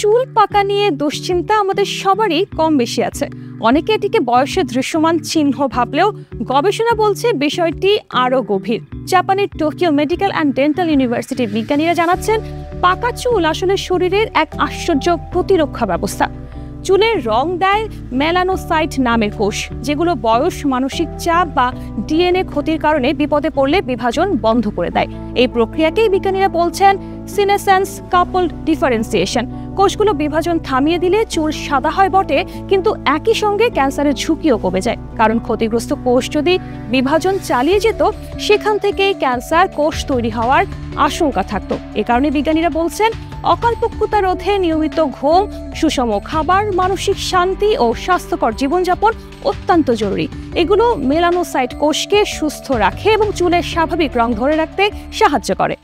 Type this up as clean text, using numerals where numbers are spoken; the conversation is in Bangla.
চুল পাকা নিয়ে দুশ্চিন্তা আমাদের সবারই কম বেশি আছে। অনেকে এটিকে বয়সের দৃশ্যমান চিহ্ন ভাবলেও গবেষণা বলছে বিষয়টি আরও গভীর। জাপানের টোকিও মেডিকেল অ্যান্ড ডেন্টাল ইউনিভার্সিটির বিজ্ঞানীরা জানাচ্ছেন, পাকা চুল আসলে শরীরের এক আশ্চর্য প্রতিরক্ষা ব্যবস্থা। চুলের রং দেয় মেলানোসাইট নামের কোষ, যেগুলো বয়স, মানসিক চাপ বা ডিএনএ ক্ষতির কারণে বিপদে পড়লে বিভাজন বন্ধ করে দেয়। এই প্রক্রিয়াকেই বিজ্ঞানীরা বলছেন সিনেসেন্স কাপলড ডিফারেন্সিয়েশন। কোষগুলো বিভাজন থামিয়ে দিলে চুল সাদা হয় বটে, কিন্তু একই সঙ্গে ক্যান্সারের ঝুঁকিও কমে যায়। কারণ ক্ষতিগ্রস্ত কোষ যদি বিভাজন চালিয়ে যেত, সেখান থেকেই ক্যান্সার কোষ তৈরি হওয়ার আশঙ্কা থাকতো। এ কারণে বিজ্ঞানীরা বলছেন, অকালপক্কতা রোধে নিয়মিত ঘুম, সুষম খাবার, মানসিক শান্তি ও স্বাস্থ্যকর জীবনযাপন অত্যন্ত জরুরি। এগুলো মেলানোসাইট কোষকে সুস্থ রাখে এবং চুলের স্বাভাবিক রং ধরে রাখতে সাহায্য করে।